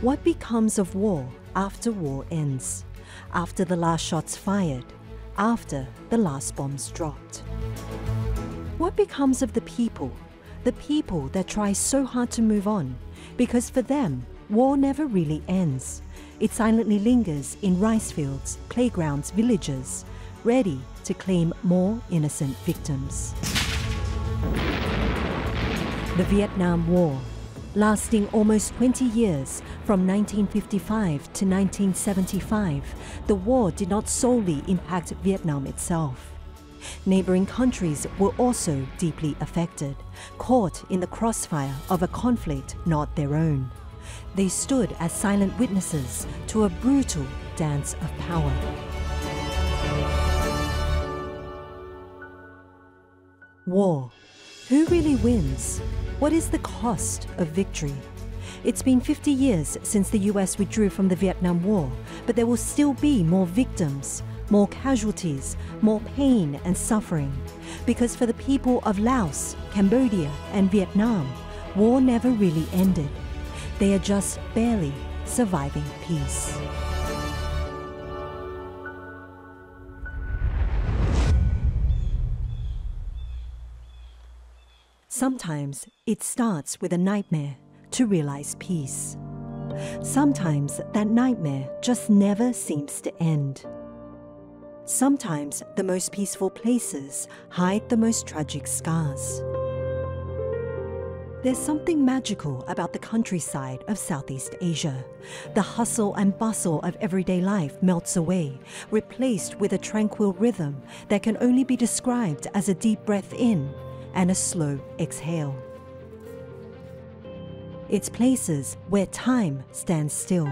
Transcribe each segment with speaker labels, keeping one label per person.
Speaker 1: What becomes of war after war ends? After the last shots fired? After the last bombs dropped? What becomes of the people that try so hard to move on? Because for them, war never really ends. It silently lingers in rice fields, playgrounds, villages, ready to claim more innocent victims. The Vietnam War, lasting almost 20 years from 1955 to 1975, the war did not solely impact Vietnam itself. Neighboring countries were also deeply affected, caught in the crossfire of a conflict not their own. They stood as silent witnesses to a brutal dance of power. War. Who really wins? What is the cost of victory? It's been 50 years since the US withdrew from the Vietnam War, but there will still be more victims, more casualties, more pain and suffering. Because for the people of Laos, Cambodia and Vietnam, war never really ended. They are just barely surviving peace. Sometimes it starts with a nightmare to realize peace. Sometimes that nightmare just never seems to end. Sometimes the most peaceful places hide the most tragic scars. There's something magical about the countryside of Southeast Asia. The hustle and bustle of everyday life melts away, replaced with a tranquil rhythm that can only be described as a deep breath in and a slow exhale. It's places where time stands still,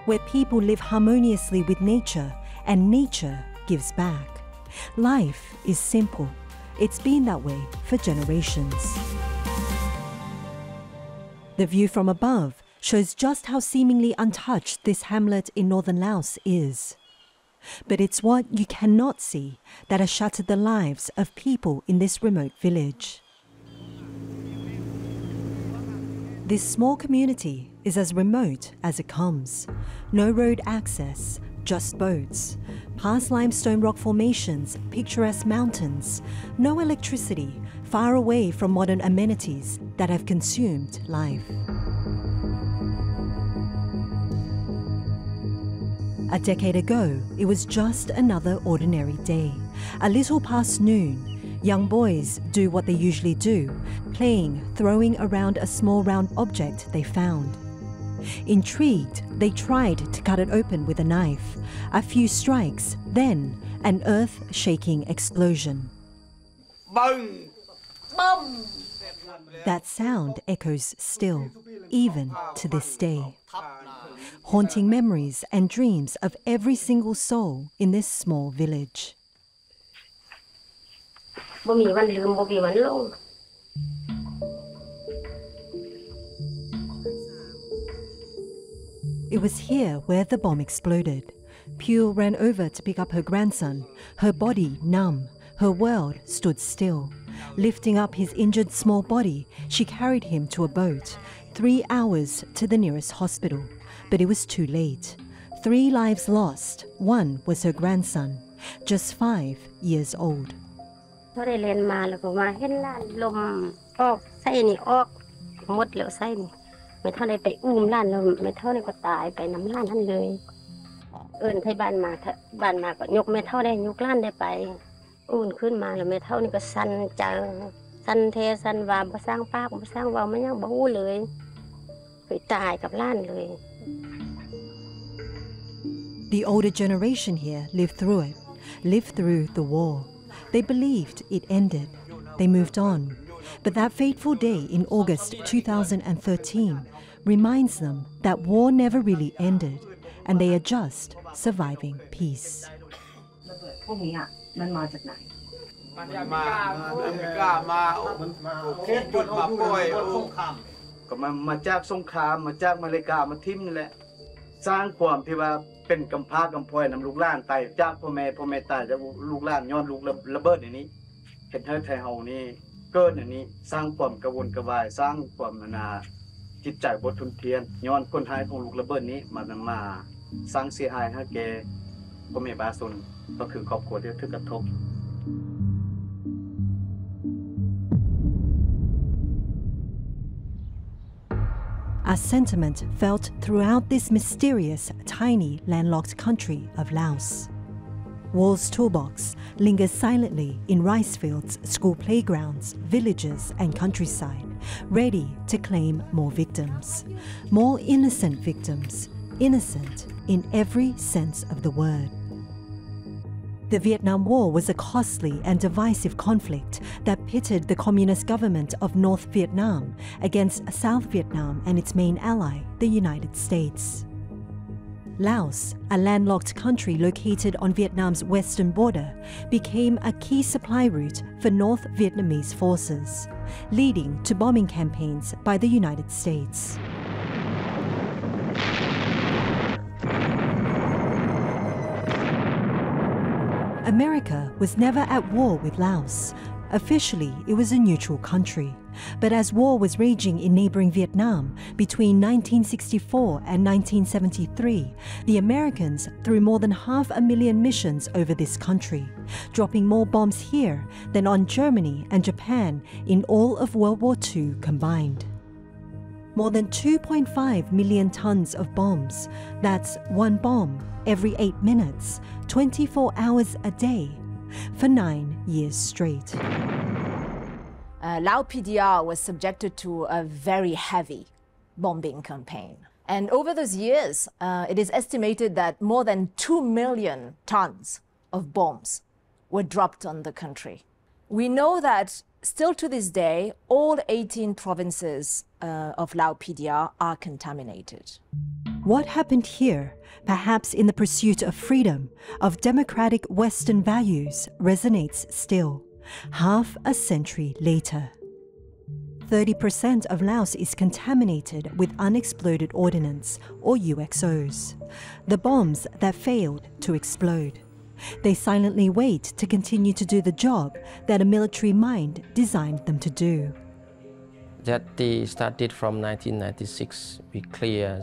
Speaker 1: where people live harmoniously with nature and nature gives back. Life is simple. It's been that way for generations. The view from above shows just how seemingly untouched this hamlet in northern Laos is. But it's what you cannot see that has shattered the lives of people in this remote village. This small community is as remote as it comes. No road access, just boats. Past limestone rock formations, picturesque mountains. No electricity, far away from modern amenities that have consumed life. A decade ago, it was just another ordinary day. A little past noon, young boys do what they usually do, playing, throwing around a small round object they found. Intrigued, they tried to cut it open with a knife. A few strikes, then an earth-shaking explosion.
Speaker 2: Boom! Boom!
Speaker 1: That sound echoes still, even to this day, haunting memories and dreams of every single soul in this small village. It was here where the bomb exploded. Pure ran over to pick up her grandson, her body numb, her world stood still. Lifting up his injured small body, she carried him to a boat, 3 hours to the nearest hospital. But it was too late. 3 lives lost. One was her grandson, just 5 years old. The older generation here lived through it, lived through the war. They believed it ended. They moved on. But that fateful day in August 2013 reminds them that war never really ended, and they are just surviving peace.
Speaker 3: เป็นกำพร้ากำพร้อยนำลูกหลานตายจากพ่อแม่ตายจากลูกหลานย้อนลูกระเบิดอย่างนี้เห็นเฮาไทยเฮานี่เกิดอย่างนี้สร้างความกระวนกระวายสร้างความนาที่ จิตใจบ่ทนเทียนย้อนคนหายของลูกระเบิดนี้มันมาสร้างเสียหายให้แก่พ่อแม่ประชาชนก็คือครอบครัวที่ถูกกระทบ
Speaker 1: A sentiment felt throughout this mysterious, tiny, landlocked country of Laos. War's toolbox lingers silently in rice fields, school playgrounds, villages and countryside, ready to claim more victims. More innocent victims, innocent in every sense of the word. The Vietnam War was a costly and divisive conflict that pitted the communist government of North Vietnam against South Vietnam and its main ally, the United States. Laos, a landlocked country located on Vietnam's western border, became a key supply route for North Vietnamese forces, leading to bombing campaigns by the United States. America was never at war with Laos. Officially, it was a neutral country. But as war was raging in neighboring Vietnam between 1964 and 1973, the Americans threw more than 500,000 missions over this country, dropping more bombs here than on Germany and Japan in all of World War II combined. More than 2.5 million tons of bombs. That's one bomb every 8 minutes, 24 hours a day, for 9 years straight.
Speaker 4: Lao PDR was subjected to a very heavy bombing campaign. And over those years, it is estimated that more than 2 million tons of bombs were dropped on the country. We know that still to this day, all 18 provinces of Lao PDR are contaminated.
Speaker 1: What happened here, perhaps in the pursuit of freedom, of democratic Western values, resonates still, half a century later. 30% of Laos is contaminated with unexploded ordnance, or UXOs, the bombs that failed to explode. They silently wait to continue to do the job that a military mind designed them to do.
Speaker 5: That they started from 1996, we clear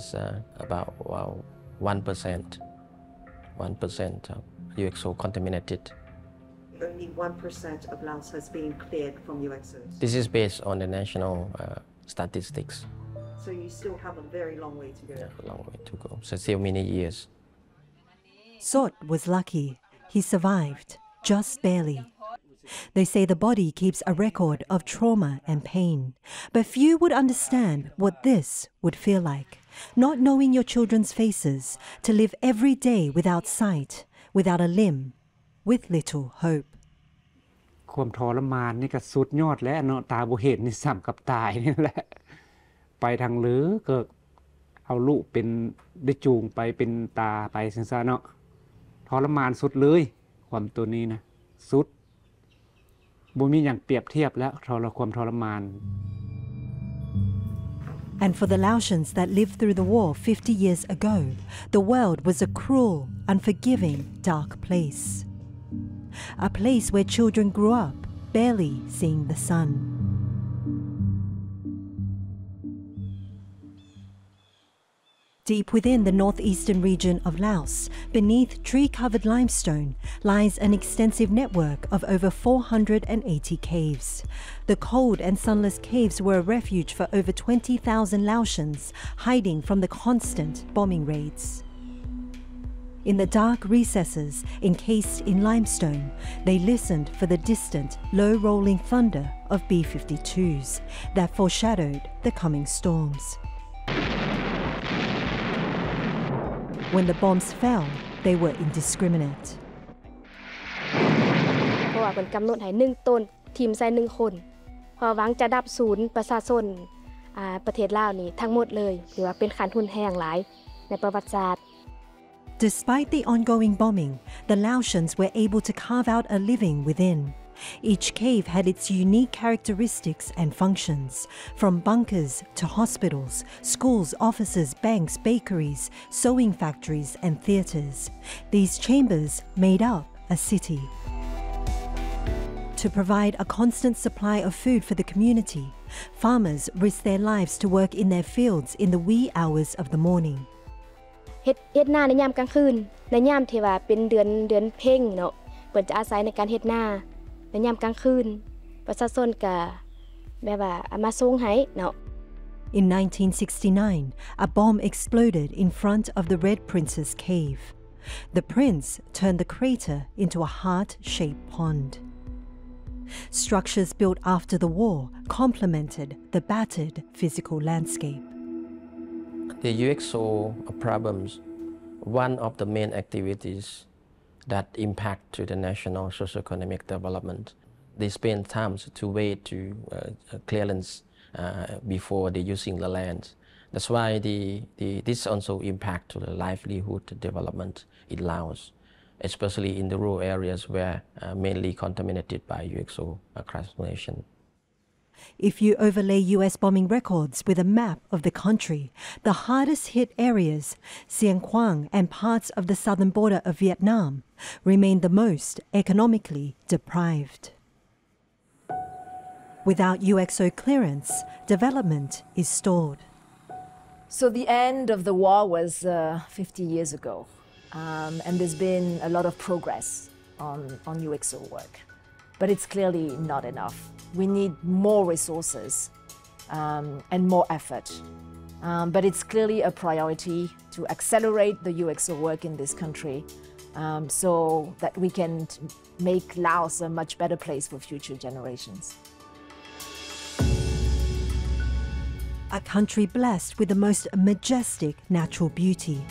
Speaker 5: about 1% of UXO contaminated.
Speaker 6: Only 1% of Laos has been cleared from UXOs.
Speaker 5: This is based on the national statistics.
Speaker 6: So you still have a very long way to go.
Speaker 5: Yeah, a long way to go. So still many years.
Speaker 1: Sot was lucky. He survived, just barely. They say the body keeps a record of trauma and pain, but few would understand what this would feel like, not knowing your children's faces, to live every day without sight, without a limb, with little hope.
Speaker 7: ความทรมานนี่ก็สุดยอดแล้วเนาะตาบ่เห็นนี่ซ้ำกับตายนี่แหละไปทางลือก็เอาลูกเป็นได้จูงไปเป็นตาไปซั่นซะเนาะทรมานสุดเลยความตัวนี้นะสุดบ่มีหยังเปรียบเทียบแล้วความทรมาน
Speaker 1: And for the Laotians that lived through the war 50 years ago, the world was a cruel, unforgiving, dark place. A place where children grew up, barely seeing the sun. Deep within the northeastern region of Laos, beneath tree-covered limestone, lies an extensive network of over 480 caves. The cold and sunless caves were a refuge for over 20,000 Laotians, hiding from the constant bombing raids. In the dark recesses, encased in limestone, they listened for the distant, low-rolling thunder of B-52s that foreshadowed the coming storms. When the bombs fell, they were indiscriminate.
Speaker 8: เพราะว่าเป็นกำหนดให้1ต้นทีมใส่1คนเพราะหวังจะดับศูนย์ประชาชนประเทศลาวนี่ทั้งหมดเลยหรือว่าเป็นขันทุนแห่งหลายในประวัติศาสตร์
Speaker 1: Despite the ongoing bombing, the Laotians were able to carve out a living within. Each cave had its unique characteristics and functions, from bunkers to hospitals, schools, offices, banks, bakeries, sewing factories and theatres. These chambers made up a city. To provide a constant supply of food for the community, Farmers risk their lives to work in their fields in the wee hours of the morning.
Speaker 8: เฮ็ดนาในยามกลางคืนในยามที่ว่าเป็นเดือนเพ็ญเนาะเพิ่นจะอาศัยในการเฮ็ดนาในยามกลางคืนประชาชนก็แบบว่าเอามาส่งให้เนาะ
Speaker 1: In 1969, a bomb exploded in front of the Red Prince's cave. The prince turned the crater into a heart-shaped pond. Structures built after the war complemented the battered physical landscape.
Speaker 5: The UXO problems, one of the main activities that impact to the national socio-economic development. They spend time to wait to clearance before they using the land. That's why this also impact to the livelihood development in Laos, especially in the rural areas where mainly contaminated by UXO crystallization.
Speaker 1: If you overlay US bombing records with a map of the country, the hardest hit areas, Siêng Khoang and parts of the southern border of Vietnam, remain the most economically deprived. Without UXO clearance, development is stalled.
Speaker 4: So the end of the war was 50 years ago, and there's been a lot of progress on UXO work. But it's clearly not enough. We need more resources and more effort. But it's clearly a priority to accelerate the UXO work in this country so that we can make Laos a much better place for future generations.
Speaker 1: A country blessed with the most majestic natural beauty.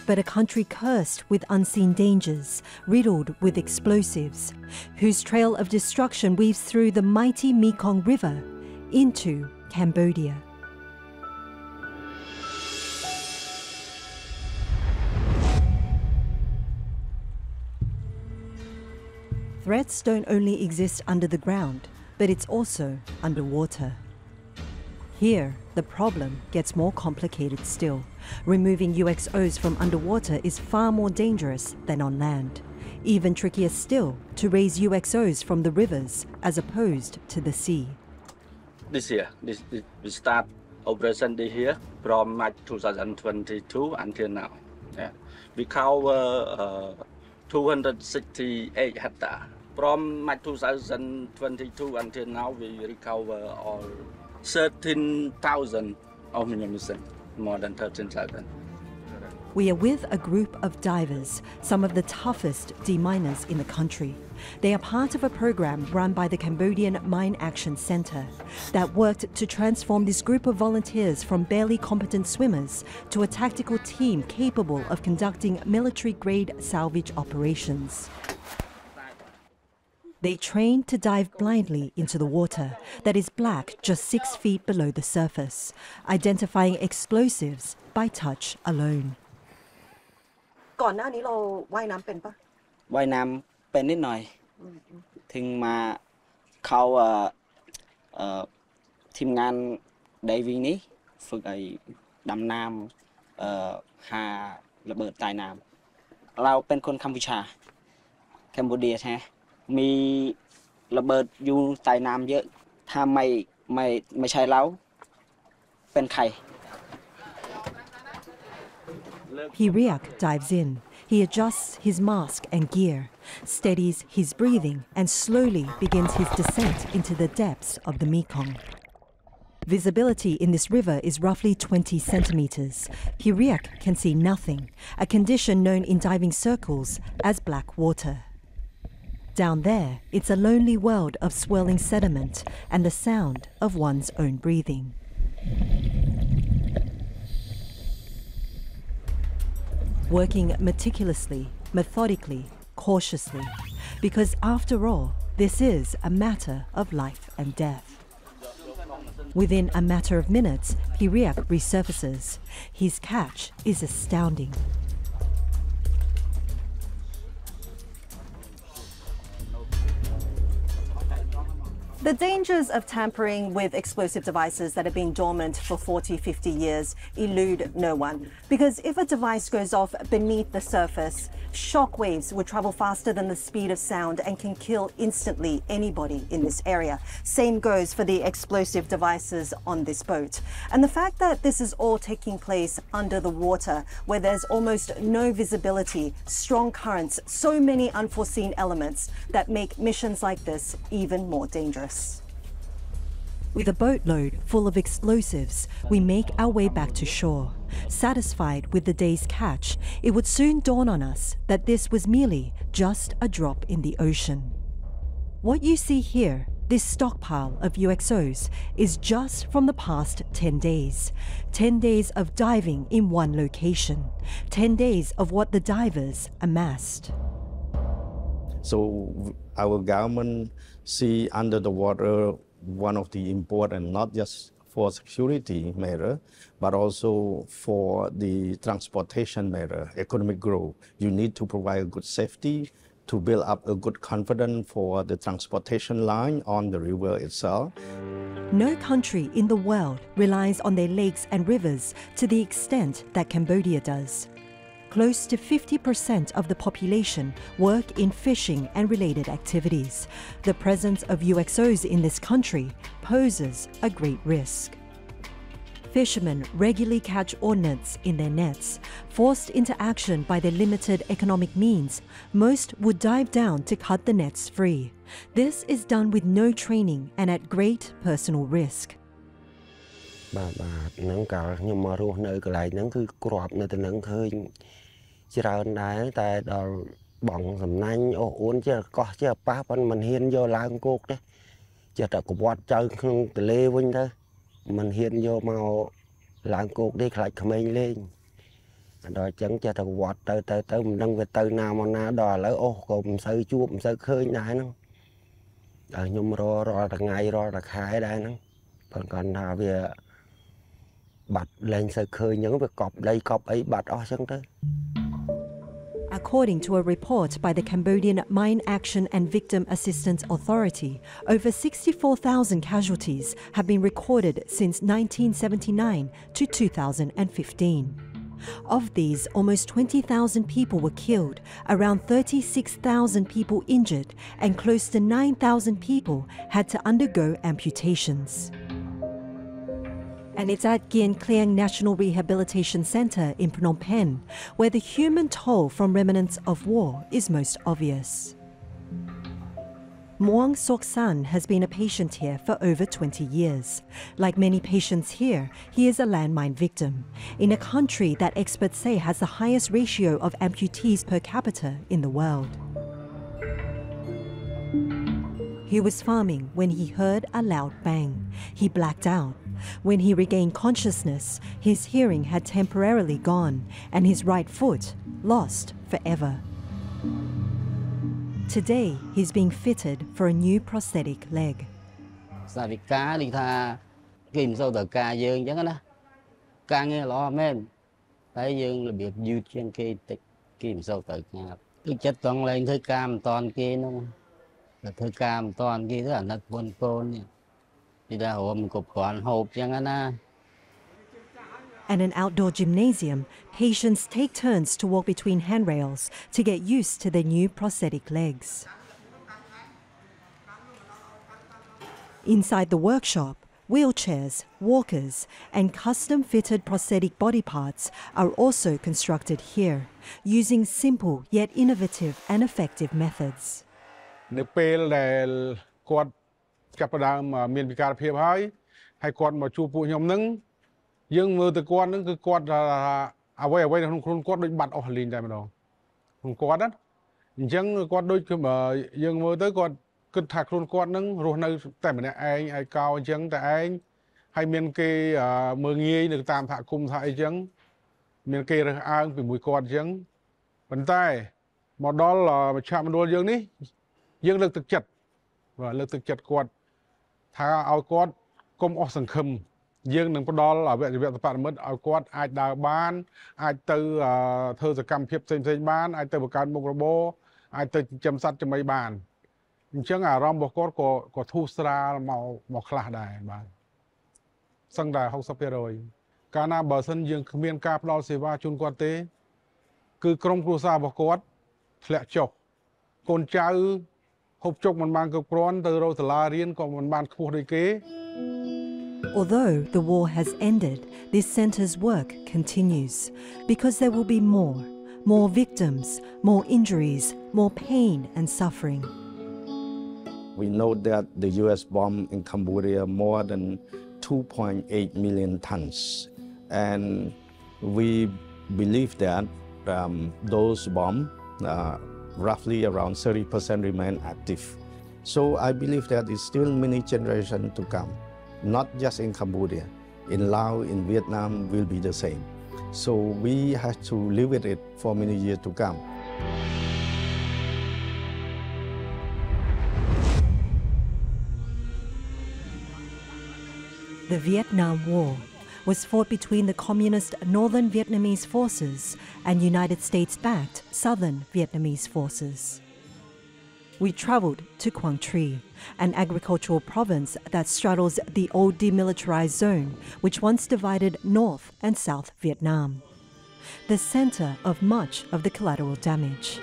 Speaker 1: But a country cursed with unseen dangers, riddled with explosives, whose trail of destruction weaves through the mighty Mekong River into Cambodia. Threats don't only exist under the ground, but it's also underwater. Here, the problem gets more complicated still. Removing UXOs from underwater is far more dangerous than on land. Even trickier still to raise UXOs from the rivers as opposed to the sea.
Speaker 2: This year, we start operation this year from March 2022 until now. Yeah. We cover 268 hectares. From March 2022 until now, we recover all 13,000 of minimum, more than 13,000.
Speaker 1: We are with a group of divers, some of the toughest deminers in the country. They are part of a program run by the Cambodian Mine Action Center that worked to transform this group of volunteers from barely competent swimmers to a tactical team capable of conducting military-grade salvage operations. They train to dive blindly into the water that is black just 6 feet below the surface, identifying explosives by touch alone.
Speaker 6: ก่อนหน้านี้เราว่ายน้ำเป็นปะ
Speaker 9: ว่ายน้ำเป็นนิดหน่อยถึงมาเข้าทีมงานไดวิ่งนี้ฝึกไอ้ดำน้ำหาระเบิดใต้น้ำเราเป็นคนกัมพูชาแคนเบเดียใช่ไหมมีระเบิดอยู่ใต้น้ำเยอะถ้าไม่ใช่เราเป็นใคร
Speaker 1: Piriak dives in. He adjusts his mask and gear, steadies his breathing, and slowly begins his descent into the depths of the Mekong. Visibility in this river is roughly 20 centimeters. Piriak can see nothing, a condition known in diving circles as black water. Down there, it's a lonely world of swirling sediment and the sound of one's own breathing. Working meticulously, methodically, cautiously, because after all, this is a matter of life and death. Within a matter of minutes, Piriak resurfaces. His catch is astounding.
Speaker 10: The dangers of tampering with explosive devices that have been dormant for 40, 50 years elude no one. Because if a device goes off beneath the surface, Shock waves would travel faster than the speed of sound and can kill instantly anybody in this area. Same goes for the explosive devices on this boat. And the fact that this is all taking place under the water, where there's almost no visibility, strong currents, so many unforeseen elements that make missions like this even more dangerous.
Speaker 1: With a boatload full of explosives, we make our way back to shore. Satisfied with the day's catch, it would soon dawn on us that this was merely just a drop in the ocean. What you see here, this stockpile of UXOs, is just from the past 10 days. 10 days of diving in one location. 10 days of what the divers amassed.
Speaker 11: So our government see under the water one of the important, not just for security matter, but also for the transportation matter, economic growth. You need to provide good safety to build up a good confidence for the transportation line on the river itself.
Speaker 1: No country in the world relies on their lakes and rivers to the extent that Cambodia does. Close to 50% of the population work in fishing and related activities. The presence of UXOs in this country poses a great risk. Fishermen regularly catch ordnance in their nets. Forced into action by their limited economic means, most would dive down to cut the nets free. This is done with no training and at great personal risk.
Speaker 12: នឹងកាលខ្ញុំមករស់នៅកន្លែងហ្នឹងគឺក្របនៅទៅនឹងឃើញច្រើនដែរតែដល់បងសំណាញ់អូអួនជាកោះជាប៉ះប៉ុន្តែមិនហ៊ានយកឡើងគោកទេចេះតែកវាត់ចៅក្នុងទលេវិញទៅមិនហ៊ានយកមកឡើងគោកទេខ្លាចក្មេងលេងដល់អញ្ចឹងចេះតែកវាត់ទៅមិនដឹងវាទៅណាមកណាដល់ឥឡូវអូក៏មិនសូវជួបមិនសូវឃើញដែរហ្នឹងដល់ខ្ញុំរករាល់ថ្ងៃរាល់តែខែដែរហ្នឹងប៉ុន្តែគាត់ថាវា
Speaker 1: According to a report by the Cambodian Mine Action and Victim Assistance Authority, over 64,000 casualties have been recorded since 1979 to 2015. Of these, almost 20,000 people were killed, around 36,000 people injured, and close to 9,000 people had to undergo amputations. And it's at Gien Kliang National Rehabilitation Centre in Phnom Penh, where the human toll from remnants of war is most obvious. Muang Sok San has been a patient here for over 20 years. Like many patients here, he is a landmine victim, in a country that experts say has the highest ratio of amputees per capita in the world. He was farming when he heard a loud bang. He blacked out. When he regained consciousness, his hearing had temporarily gone and his right foot lost forever. Today, he's being fitted for a new prosthetic leg. At an outdoor gymnasium, patients take turns to walk between handrails to get used to their new prosthetic legs. Inside the workshop, wheelchairs, walkers, and custom-fitted prosthetic body parts are also constructed here, using simple yet innovative and effective methods.
Speaker 13: ចាប់ផ្ដើមមានវិការភាពហើយហើយគាត់មកជួបពួកខ្ញុំនឹងយើងមើលទៅគាត់នឹងគឺគាត់អ្វីៗក្នុងខ្លួនគាត់ដូចបាត់អស់លីងតែម្ដងក្នុងគាត់ណាអញ្ចឹងគាត់ដូចយើងមើលទៅគាត់គិតថាខ្លួនគាត់នឹងរស់នៅតែម្នាក់ឯងឯកោអញ្ចឹងតែឯងហើយមានគេមើងងាយនៅតាមសហគមន៍ថាអីចឹងមានគេរើសអើងពីមួយគាត់អញ្ចឹងប៉ុន្តែមកដល់មជ្ឈមណ្ឌលយើងនេះយើងលើកទឹកចិត្តបាទលើកទឹកចិត្តគាត់ ថាឲ្យគាត់កុំអស់សង្ឃឹមយើងនឹងផ្ដល់អវយវៈបរមិត្តឲ្យគាត់អាចដើរបានអាចទៅធ្វើសកម្មភាពផ្សេងៗបានអាចទៅបង្កើតមុខរបរអាចទៅចិញ្ចឹមសត្វចំណីបានអញ្ចឹងអារម្មណ៍របស់គាត់ក៏ធូរស្រាលមកខ្លះដែរបាទសឹងតែ 60% កាលណាបើសិនយើងគ្មានការផ្ដល់សេវាជូនគាត់ទេគឺក្រុមគ្រួសាររបស់គាត់ ធ្លាក់ចុះកូនចៅហូបចុកមិនបានគ្រប់គ្រាន់ទៅរកសាលារៀនក៏មិនបានខ្ពស់ដូចគេ
Speaker 1: Although the war has ended, this centre's work continues because there will be more victims, more injuries, more pain and suffering.
Speaker 11: We know that the U.S. bombed in Cambodia more than 2.8 million tons, and we believe that those bombs, roughly around 30% remain active. So I believe that it's still many generations to come, not just in Cambodia. In Laos, in Vietnam will be the same. So we have to live with it for many years to come.
Speaker 1: The Vietnam War was fought between the communist Northern Vietnamese forces and United States-backed Southern Vietnamese forces. We traveled to Quang Tri, an agricultural province that straddles the old demilitarized zone, which once divided North and South Vietnam, the center of much of the collateral damage.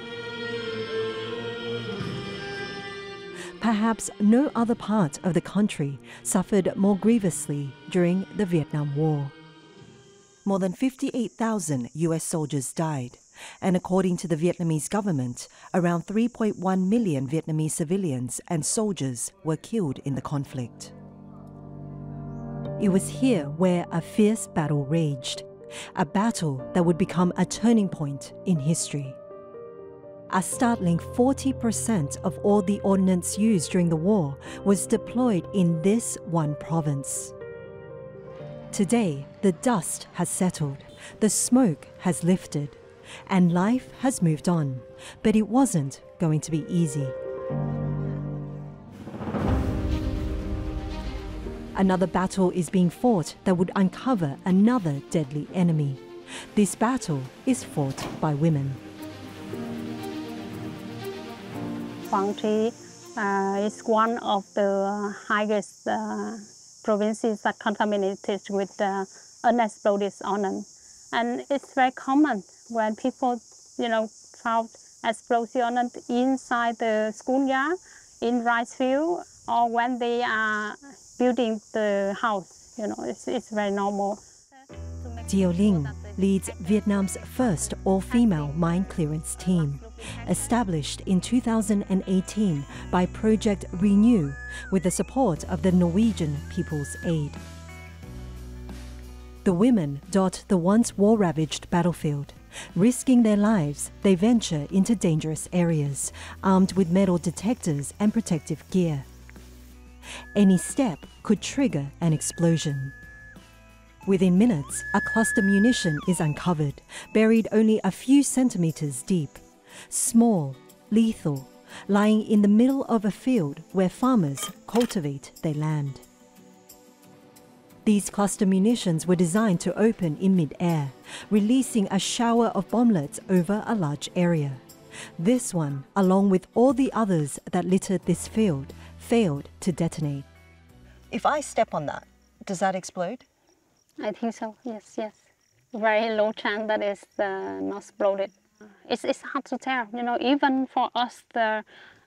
Speaker 1: Perhaps no other part of the country suffered more grievously during the Vietnam War. More than 58,000 US soldiers died, and according to the Vietnamese government, around 3.1 million Vietnamese civilians and soldiers were killed in the conflict. It was here where a fierce battle raged, a battle that would become a turning point in history. A startling 40% of all the ordnance used during the war was deployed in this one province. Today, the dust has settled, the smoke has lifted, and life has moved on, but it wasn't going to be easy. Another battle is being fought that would uncover another deadly enemy. This battle is fought by women.
Speaker 14: Quang Tri is one of the highest provinces that contaminated with unexploded ordnance, and it's very common when people, found explosive ordnance inside the schoolyard, in rice field, or when they are building the house. It's very normal.
Speaker 1: Dio Ling leads Vietnam's first all-female mine clearance team, established in 2018 by Project Renew with the support of the Norwegian People's Aid. The women dot the once war-ravaged battlefield. Risking their lives, they venture into dangerous areas, armed with metal detectors and protective gear. Any step could trigger an explosion. Within minutes, a cluster munition is uncovered, buried only a few centimeters deep. Small, lethal, lying in the middle of a field where farmers cultivate their land. These cluster munitions were designed to open in mid-air, releasing a shower of bomblets over a large area. This one, along with all the others that littered this field, failed to detonate.
Speaker 10: If I step on that, does that explode?
Speaker 14: I think so, yes. Very low chance that it's not exploded. It's hard to tell, even for us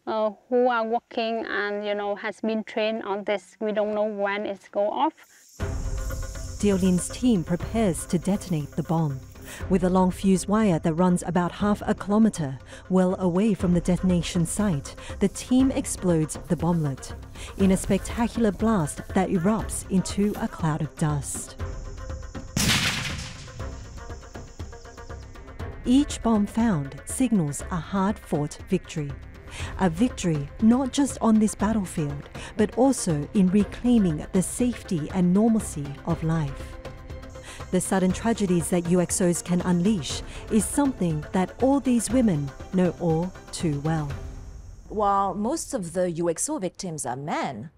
Speaker 14: who are working and, has been trained on this, we don't know when it's go off.
Speaker 1: Dio Lin's team prepares to detonate the bomb. With a long fuse wire that runs about half a kilometer, well away from the detonation site, the team explodes the bomblet in a spectacular blast that erupts into a cloud of dust. Each bomb found signals a hard-fought victory. A victory not just on this battlefield, but also in reclaiming the safety and normalcy of life. The sudden tragedies that UXOs can unleash is something that all these women know all too well.
Speaker 4: While most of the UXO victims are men,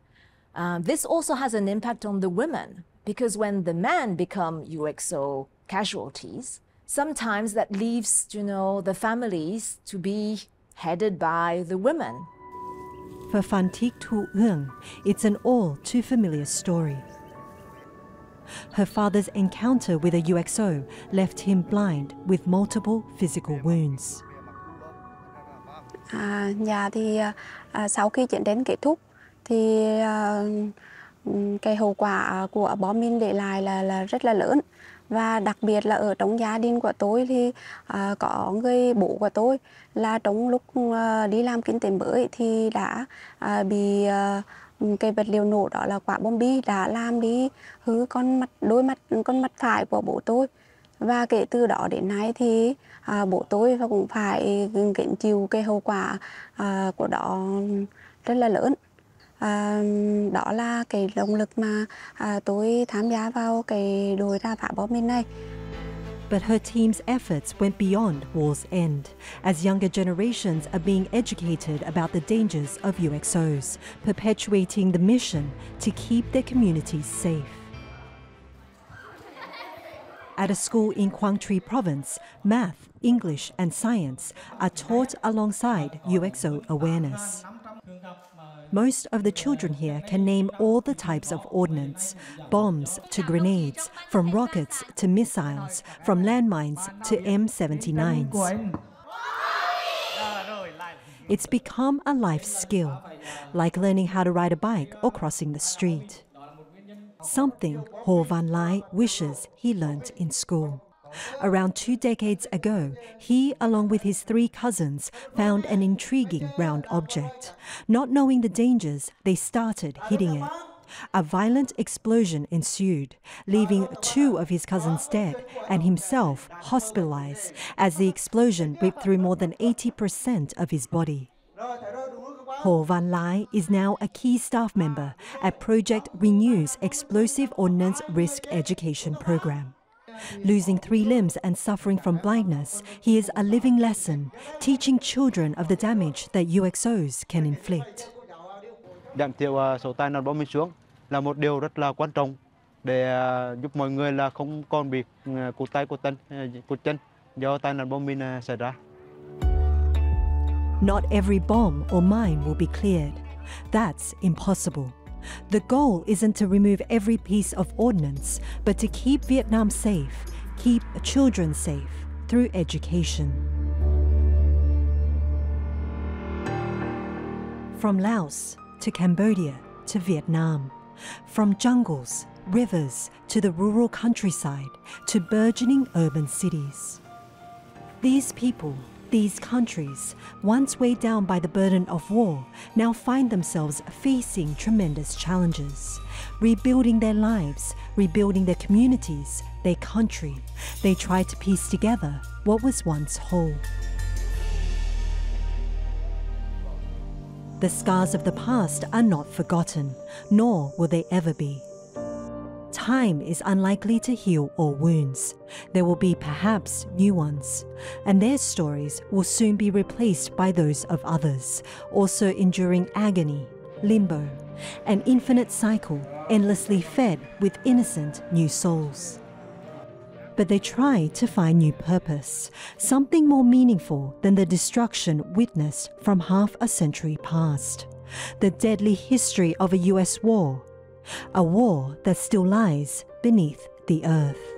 Speaker 4: this also has an impact on the women, because when the men become UXO casualties, sometimes that leaves, the families to be headed by the women.
Speaker 1: For Phan Thich Thu Ương, it's an all too familiar story. Her father's encounter with a UXO left him blind with multiple physical wounds.
Speaker 15: Dạ thì sau khi chiến tranh kết thúc thì cái hậu quả của bom mìn để lại là rất là lớn, và đặc biệt là ở trong gia đình của tôi thì có người bố của tôi là trong lúc đi làm kinh tế mới thì đã bị cái vật liệu nổ đó là quả bom bi đã làm đi hư con mắt phải của bố tôi, và kể từ đó đến nay thì bố tôi cũng phải gánh chịu cái hậu quả của đó rất là lớn. Đó là cái động lực mà tôi tham gia vào cái đội rà phá bom mìn này.
Speaker 1: But her team's efforts went beyond war's end, as younger generations are being educated about the dangers of UXOs, perpetuating the mission to keep their communities safe. At a school in Quang Tri Province, math, English and science are taught alongside UXO awareness. Most of the children here can name all the types of ordnance, bombs to grenades, from rockets to missiles, from landmines to M79s. It's become a life skill, like learning how to ride a bike or crossing the street. Something Ho Van Lai wishes he learnt in school. Around 2 decades ago, he, along with his 3 cousins, found an intriguing round object. Not knowing the dangers, they started hitting it. A violent explosion ensued, leaving 2 of his cousins dead and himself hospitalized, as the explosion ripped through more than 80% of his body. Ho Van Lai is now a key staff member at Project Renew's Explosive Ordnance Risk Education Program. Losing 3 limbs and suffering from blindness, he is a living lesson, teaching children of the damage that UXOs can inflict.
Speaker 16: Giảm thiểu số tai nạn bom mìn xuống là một điều rất là quan trọng để giúp mọi người là không còn bị cụt tay, cụt chân do tai nạn bom mìn xảy ra.
Speaker 1: Not every bomb or mine will be cleared. That's impossible. The goal isn't to remove every piece of ordnance, but to keep Vietnam safe, keep children safe through education. From Laos to Cambodia to Vietnam, from jungles, rivers to the rural countryside to burgeoning urban cities. These people, these countries, once weighed down by the burden of war, now find themselves facing tremendous challenges, rebuilding their lives, rebuilding their communities, their country. They try to piece together what was once whole. The scars of the past are not forgotten, nor will they ever be. Time is unlikely to heal all wounds. There will be perhaps new ones, and their stories will soon be replaced by those of others, also enduring agony, limbo, an infinite cycle endlessly fed with innocent new souls. But they try to find new purpose, something more meaningful than the destruction witnessed from half a century past, the deadly history of a US war, a war that still lies beneath the earth.